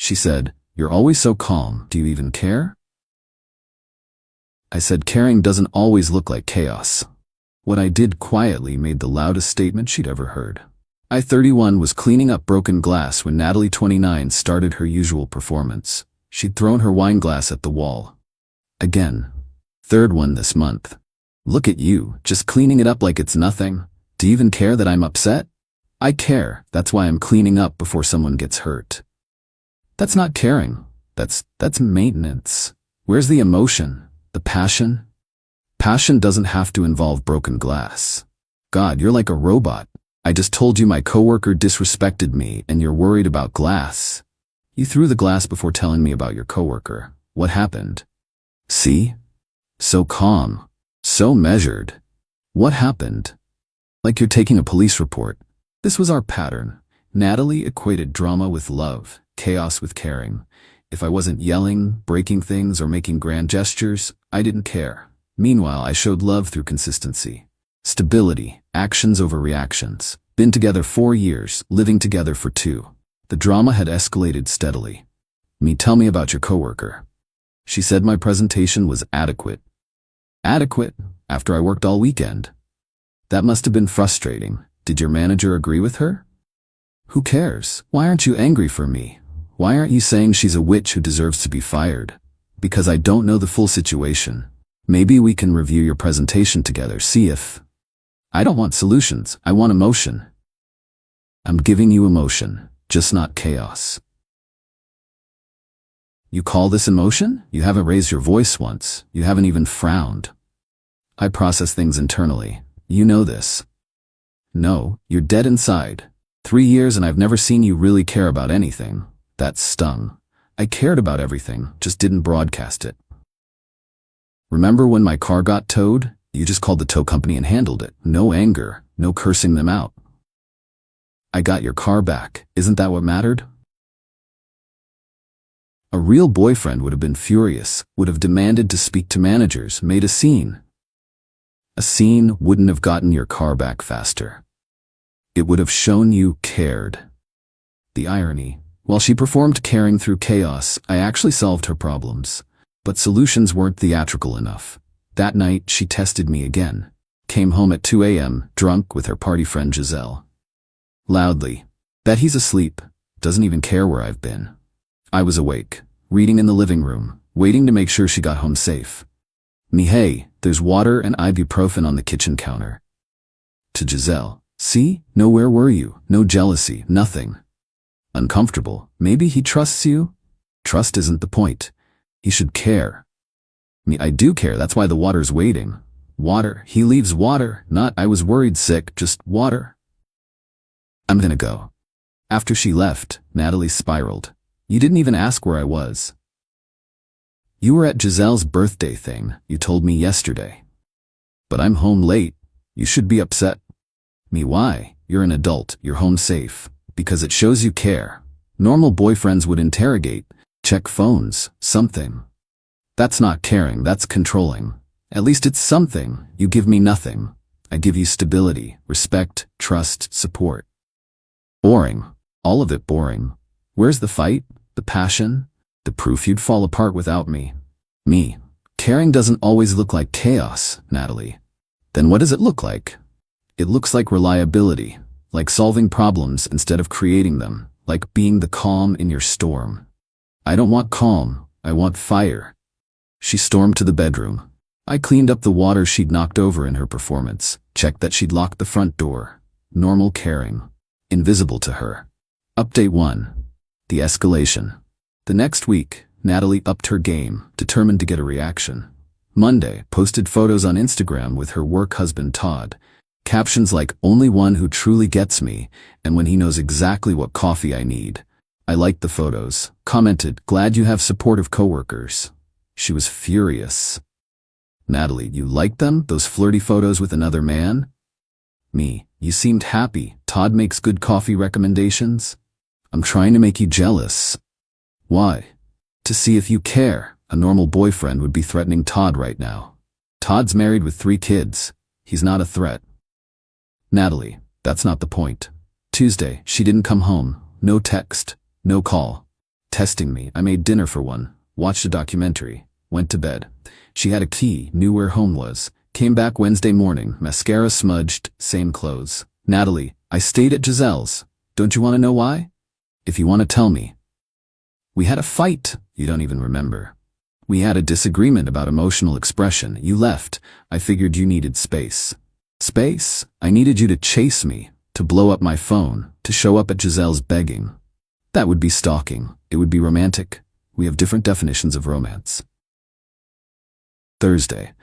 She said, "You're always so calm. Do you even care?" I said, "Caring doesn't always look like chaos." What I did quietly made the loudest statement she'd ever heard. I, 31, was cleaning up broken glass when Natalie, 29, started her usual performance. She'd thrown her wine glass at the wall. Again. Third one this month. "Look at you, just cleaning it up like it's nothing. Do you even care that I'm upset?" "I care, that's why I'm cleaning up before someone gets hurt." That's not caring. That's maintenance. Where's the emotion? The passion? Passion doesn't have to involve broken glass. God, you're like a robot. I just told you my coworker disrespected me and you're worried about glass. You threw the glass before telling me about your coworker. What happened? See? So calm. So measured. What happened? Like you're taking a police report. This was our pattern. Natalie equated drama with love, chaos with caring. If I wasn't yelling, breaking things, or making grand gestures, I didn't care. Meanwhile, I showed love through consistency. Stability, actions over reactions. Been together 4 years, living together for 2. The drama had escalated steadily. Tell me about your coworker." She said my presentation was adequate. Adequate? After I worked all weekend. That must have been frustrating. Did your manager agree with her? Who cares? Why aren't you angry for me? Why aren't you saying she's a witch who deserves to be fired? Because I don't know the full situation. Maybe we can review your presentation together, see if... I don't want solutions, I want emotion. I'm giving you emotion, just not chaos. You call this emotion? You haven't raised your voice once. You haven't even frowned. I process things internally. You know this. No, you're dead inside. 3 years and I've never seen you really care about anything. That stung. I cared about everything, just didn't broadcast it. Remember when my car got towed? You just called the tow company and handled it. No anger, no cursing them out. I got your car back. Isn't that what mattered? A real boyfriend would have been furious, would have demanded to speak to managers, made a scene. A scene wouldn't have gotten your car back faster. It would have shown you cared. The irony. While she performed caring through chaos, I actually solved her problems. But solutions weren't theatrical enough. That night, she tested me again. Came home at 2 a.m., drunk with her party friend Giselle. Loudly. Bet he's asleep. Doesn't even care where I've been. I was awake, reading in the living room, waiting to make sure she got home safe. Hey, there's water and ibuprofen on the kitchen counter. To Giselle. See? No, where were you? No jealousy, nothing. Uncomfortable. Maybe he trusts you? Trust isn't the point. He should care. I do care, that's why the water's waiting. Water, he leaves water, not I was worried sick, just water. I'm gonna go. After she left, Natalie spiraled. You didn't even ask where I was. You were at Giselle's birthday thing, you told me yesterday. But I'm home late. You should be upset. Why? You're an adult, you're home safe. Because it shows you care. Normal boyfriends would interrogate, check phones, something. That's not caring, that's controlling. At least it's something. You give me nothing. I give you stability, respect, trust, support. Boring. All of it boring. Where's the fight? The passion? The proof you'd fall apart without me? Caring doesn't always look like chaos, Natalie. Then what does it look like? It looks like reliability, like solving problems instead of creating them, like being the calm in your storm. I don't want calm, I want fire. She stormed to the bedroom. I cleaned up the water she'd knocked over in her performance, checked that she'd locked the front door. Normal caring. Invisible to her. Update 1. The escalation. The next week, Natalie upped her game, determined to get a reaction. Monday, posted photos on Instagram with her work husband Todd. Captions like, only one who truly gets me, and when he knows exactly what coffee I need. I liked the photos, commented, glad you have supportive coworkers. She was furious. Natalie, you liked them, those flirty photos with another man? You seemed happy. Todd makes good coffee recommendations? I'm trying to make you jealous. Why? To see if you care. A normal boyfriend would be threatening Todd right now. Todd's married with 3 kids. He's not a threat. Natalie, that's not the point. Tuesday, she didn't come home. No text, no call. Testing me, I made dinner for one, watched a documentary, went to bed. She had a key, knew where home was. Came back Wednesday morning, mascara smudged, same clothes. Natalie, I stayed at Giselle's. Don't you want to know why? If you want to tell me. We had a fight. You don't even remember. We had a disagreement about emotional expression. You left. I figured you needed space. Space? I needed you to chase me, to blow up my phone, to show up at Giselle's begging. That would be stalking. It would be romantic. We have different definitions of romance. Thursday.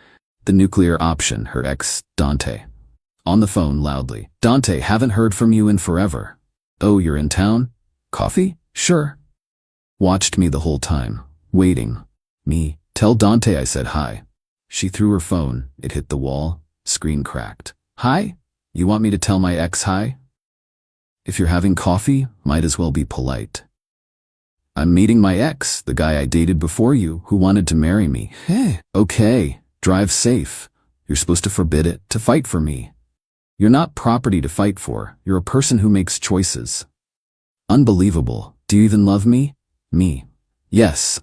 The nuclear option, her ex, Dante. On the phone loudly. Dante, haven't heard from you in forever. Oh, you're in town? Coffee? Sure. Watched me the whole time. Waiting. Me. Tell Dante I said hi. She threw her phone. It hit the wall. Screen cracked. Hi? You want me to tell my ex hi? If you're having coffee, might as well be polite. I'm meeting my ex, the guy I dated before you, who wanted to marry me. Hey. Okay. Drive safe. You're supposed to forbid it, to fight for me. You're not property to fight for. You're a person who makes choices. Unbelievable. Do you even love me? Me. Yes.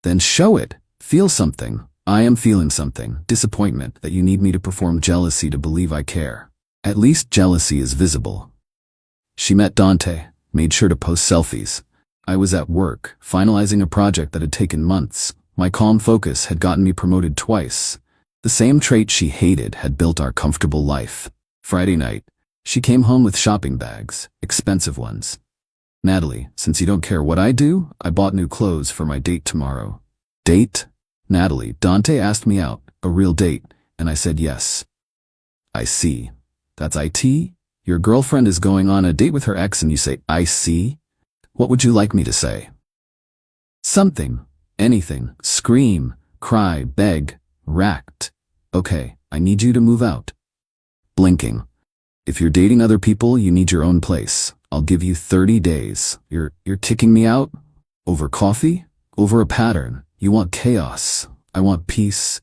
Then show it. Feel something. I am feeling something. Disappointment that you need me to perform jealousy to believe I care. At least jealousy is visible. She met Dante, made sure to post selfies. I was at work, finalizing a project that had taken months. My calm focus had gotten me promoted twice. The same trait she hated had built our comfortable life. Friday night, she came home with shopping bags, expensive ones. Natalie, since you don't care what I do, I bought new clothes for my date tomorrow. Date? Natalie, Dante asked me out, a real date, and I said yes. I see. That's IT? Your girlfriend is going on a date with her ex and you say, I see? What would you like me to say? Something. Anything. Scream. Cry. Beg. Racked. Okay, I need you to move out. Blinking. If you're dating other people, you need your own place. I'll give you 30 days. You're ticking me out? Over coffee? Over a pattern. You want chaos. I want peace.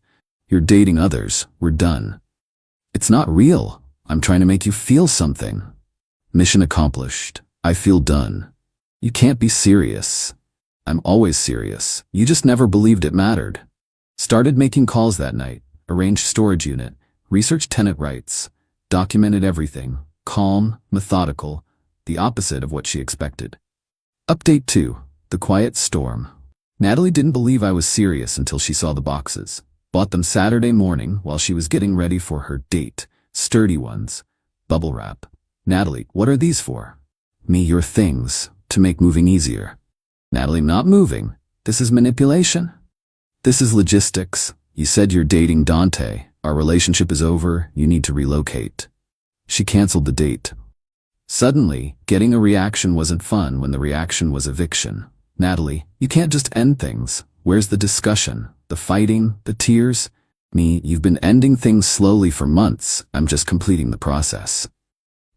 You're dating others. We're done. It's not real. I'm trying to make you feel something. Mission accomplished. I feel done. You can't be serious. I'm always serious. You just never believed it mattered. Started making calls that night. Arranged storage unit. Researched tenant rights. Documented everything. Calm, methodical. The opposite of what she expected. Update 2. The quiet storm. Natalie didn't believe I was serious until she saw the boxes. Bought them Saturday morning while she was getting ready for her date. Sturdy ones. Bubble wrap. Natalie, what are these for? Me, your things. To make moving easier. Natalie, not moving. This is manipulation. This is logistics. You said you're dating Dante. Our relationship is over. You need to relocate. She canceled the date. Suddenly, getting a reaction wasn't fun when the reaction was eviction. Natalie, you can't just end things. Where's the discussion? The fighting? The tears? Me, you've been ending things slowly for months. I'm just completing the process.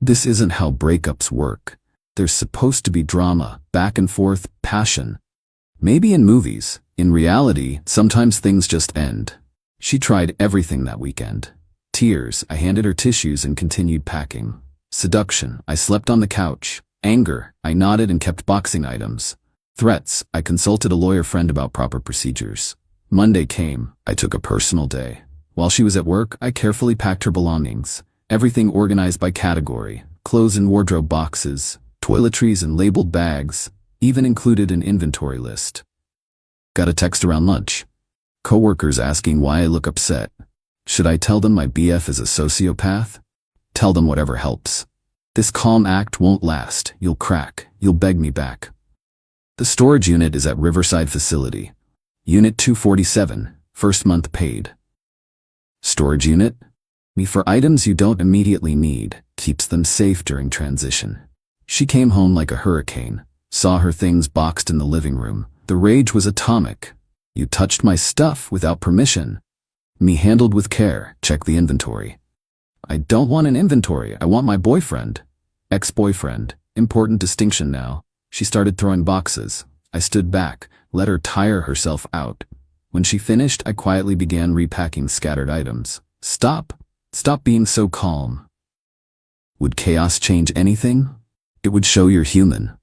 This isn't how breakups work. There's supposed to be drama, back and forth, passion. Maybe in movies. In reality, sometimes things just end. She tried everything that weekend. Tears, I handed her tissues and continued packing. Seduction, I slept on the couch. Anger, I nodded and kept boxing items. Threats, I consulted a lawyer friend about proper procedures. Monday came, I took a personal day. While she was at work, I carefully packed her belongings. Everything organized by category, clothes in wardrobe boxes, toiletries and labeled bags, even included an inventory list. Got a text around lunch. Coworkers asking why I look upset. Should I tell them my BF is a sociopath? Tell them whatever helps. This calm act won't last. You'll crack. You'll beg me back. The storage unit is at Riverside Facility. Unit 247, first month paid. Storage unit? Me for items you don't immediately need, keeps them safe during transition. She came home like a hurricane, saw her things boxed in the living room. The rage was atomic. You touched my stuff without permission. Me handled with care, check the inventory. I don't want an inventory, I want my boyfriend. Ex-boyfriend, important distinction now. She started throwing boxes. I stood back, let her tire herself out. When she finished, I quietly began repacking scattered items. Stop being so calm. Would chaos change anything? It would show you're human.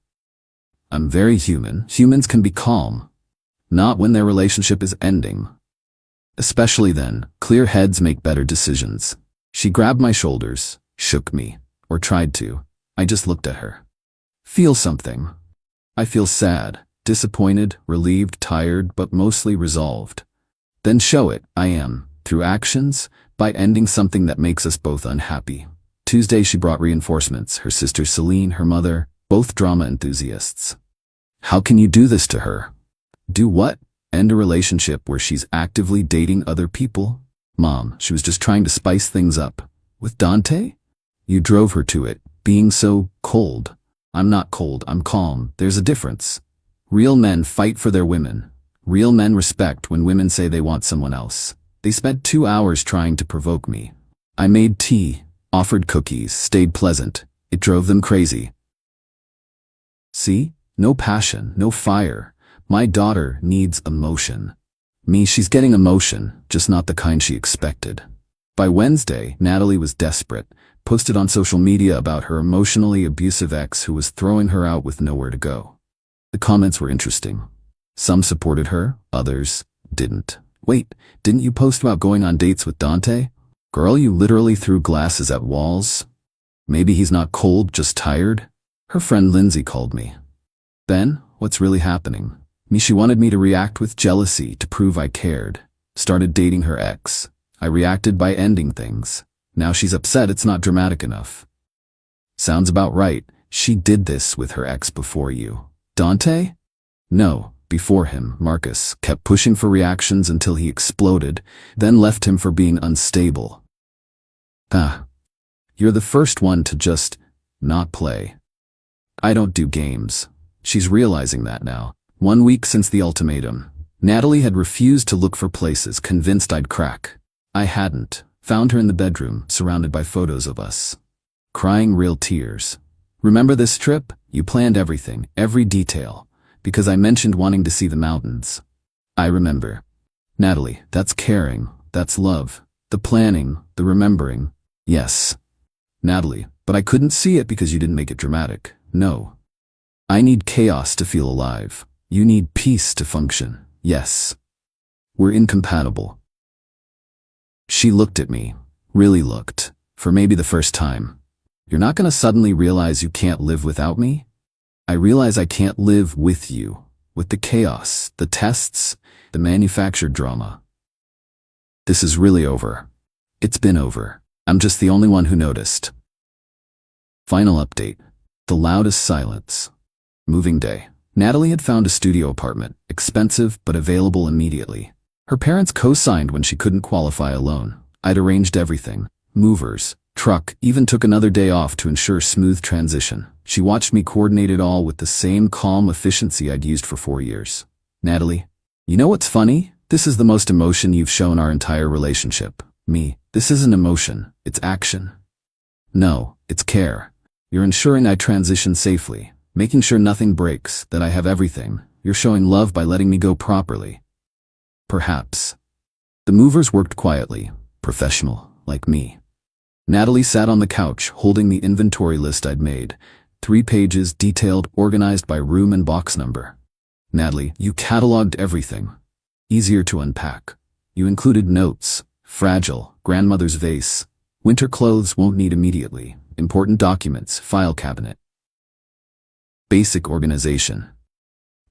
I'm very human. Humans can be calm. Not when their relationship is ending. Especially then, clear heads make better decisions. She grabbed my shoulders, shook me, or tried to. I just looked at her. Feel something. I feel sad, disappointed, relieved, tired, but mostly resolved. Then show it, I am, through actions, by ending something that makes us both unhappy. Tuesday she brought reinforcements, her sister Celine, her mother, both drama enthusiasts. How can you do this to her? Do what? End a relationship where she's actively dating other people? Mom, she was just trying to spice things up. With Dante? You drove her to it, being so cold. I'm not cold, I'm calm. There's a difference. Real men fight for their women. Real men respect when women say they want someone else. They spent 2 hours trying to provoke me. I made tea, offered cookies, stayed pleasant. It drove them crazy. See? No passion, no fire. My daughter needs emotion. Me, she's getting emotion, just not the kind she expected. By Wednesday, Natalie was desperate, posted on social media about her emotionally abusive ex who was throwing her out with nowhere to go. The comments were interesting. Some supported her, others didn't. Wait, didn't you post about going on dates with Dante? Girl, you literally threw glasses at walls? Maybe he's not cold, just tired? Her friend Lindsay called me. Ben, what's really happening? She wanted me to react with jealousy to prove I cared. Started dating her ex. I reacted by ending things. Now she's upset it's not dramatic enough. Sounds about right. She did this with her ex before you. Dante? No, before him, Marcus, kept pushing for reactions until he exploded, then left him for being unstable. You're the first one to just not play. I don't do games. She's realizing that now. 1 week since the ultimatum, Natalie had refused to look for places, convinced I'd crack. I hadn't. Found her in the bedroom, surrounded by photos of us. Crying real tears. Remember this trip? You planned everything, every detail, because I mentioned wanting to see the mountains. I remember. Natalie, that's caring, that's love. The planning, the remembering. Yes. Natalie, but I couldn't see it because you didn't make it dramatic. No. I need chaos to feel alive. You need peace to function. Yes. We're incompatible. She looked at me, really looked, for maybe the first time. You're not gonna suddenly realize you can't live without me? I realize I can't live with you, with the chaos, the tests, the manufactured drama. This is really over. It's been over. I'm just the only one who noticed. Final update. The loudest silence. Moving day. Natalie had found a studio apartment, expensive but available immediately. Her parents co-signed when she couldn't qualify a loan. I'd arranged everything. Movers, truck, even took another day off to ensure smooth transition. She watched me coordinate it all with the same calm efficiency I'd used for 4 years. Natalie, you know what's funny? This is the most emotion you've shown our entire relationship. Me, this isn't emotion, it's action. No, it's care. You're ensuring I transition safely. Making sure nothing breaks, that I have everything. You're showing love by letting me go properly. Perhaps. The movers worked quietly, professional, like me. Natalie sat on the couch, holding the inventory list I'd made. 3 pages, detailed, organized by room and box number. Natalie, you cataloged everything. Easier to unpack. You included notes, fragile, grandmother's vase. Winter clothes won't need immediately. Important documents, file cabinet. Basic organization.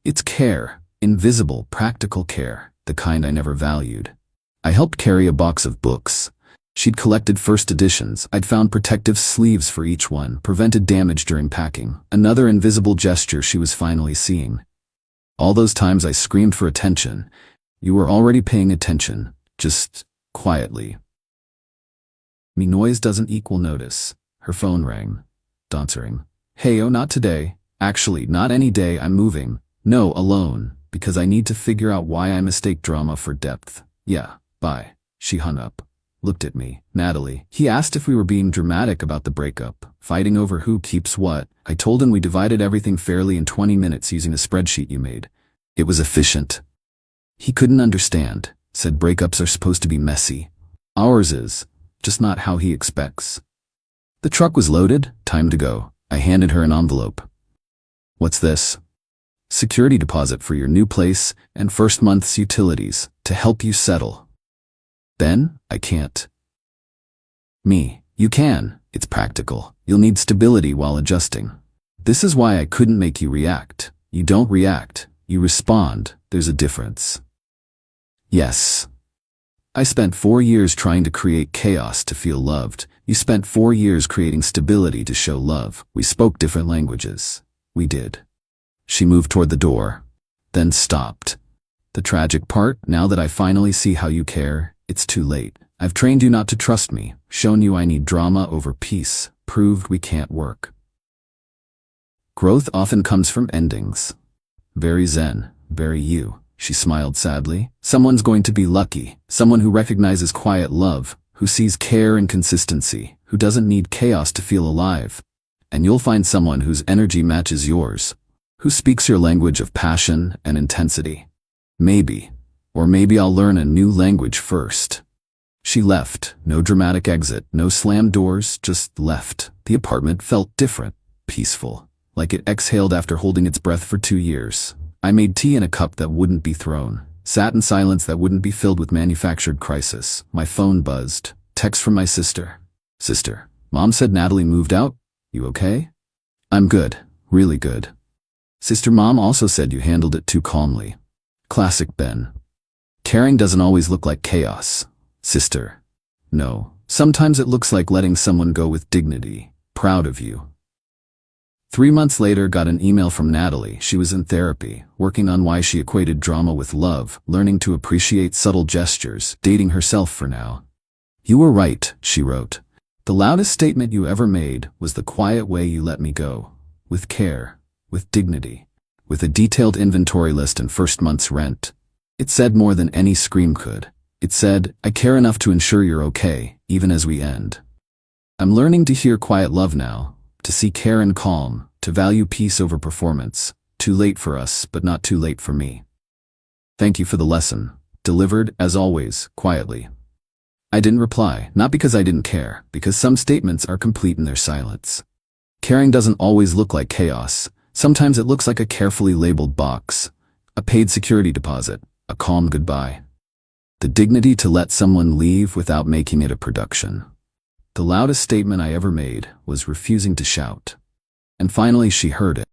It's care, invisible, practical care, the kind I never valued. I helped carry a box of books. She'd collected first editions. I'd found protective sleeves for each one, prevented damage during packing. Another invisible gesture she was finally seeing. All those times I screamed for attention. You were already paying attention, just quietly. Me noise doesn't equal notice. Her phone rang. Answering. Hey, oh, not today. Actually, not any day, I'm moving. No, alone, because I need to figure out why I mistake drama for depth. Yeah, bye. She hung up. Looked at me. Natalie. He asked if we were being dramatic about the breakup, fighting over who keeps what. I told him we divided everything fairly in 20 minutes using a spreadsheet you made. It was efficient. He couldn't understand. Said breakups are supposed to be messy. Ours is, just not how he expects. The truck was loaded, time to go. I handed her an envelope. What's this? Security deposit for your new place and first month's utilities to help you settle. Ben, I can't. Me, you can. It's practical. You'll need stability while adjusting. This is why I couldn't make you react. You don't react. You respond. There's a difference. Yes. I spent 4 years trying to create chaos to feel loved. You spent 4 years creating stability to show love. We spoke different languages. We did. She moved toward the door, then stopped. The tragic part, now that I finally see how you care, it's too late. I've trained you not to trust me, shown you I need drama over peace, proved we can't work. Growth often comes from endings. Very zen, very you. She smiled sadly. Someone's going to be lucky, someone who recognizes quiet love, who sees care and consistency, who doesn't need chaos to feel alive. And you'll find someone whose energy matches yours, who speaks your language of passion and intensity. Maybe, or maybe I'll learn a new language first. She left, no dramatic exit, no slammed doors, just left. The apartment felt different, peaceful, like it exhaled after holding its breath for 2 years. I made tea in a cup that wouldn't be thrown, sat in silence that wouldn't be filled with manufactured crisis. My phone buzzed. Text from my sister. Sister, Mom said Natalie moved out. You okay? I'm good, really good. Sister, Mom also said you handled it too calmly. Classic Ben. Caring doesn't always look like chaos. Sister. No, sometimes it looks like letting someone go with dignity. Proud of you. 3 months later, got an email from Natalie. She was in therapy, working on why she equated drama with love, learning to appreciate subtle gestures, dating herself for now. You were right, she wrote. The loudest statement you ever made was the quiet way you let me go. With care, with dignity, with a detailed inventory list and first month's rent. It said more than any scream could. It said, I care enough to ensure you're okay, even as we end. I'm learning to hear quiet love now, to see care and calm, to value peace over performance. Too late for us, but not too late for me. Thank you for the lesson. Delivered, as always, quietly. I didn't reply, not because I didn't care, because some statements are complete in their silence. Caring doesn't always look like chaos. Sometimes it looks like a carefully labeled box, a paid security deposit, a calm goodbye. The dignity to let someone leave without making it a production. The loudest statement I ever made was refusing to shout. And finally she heard it.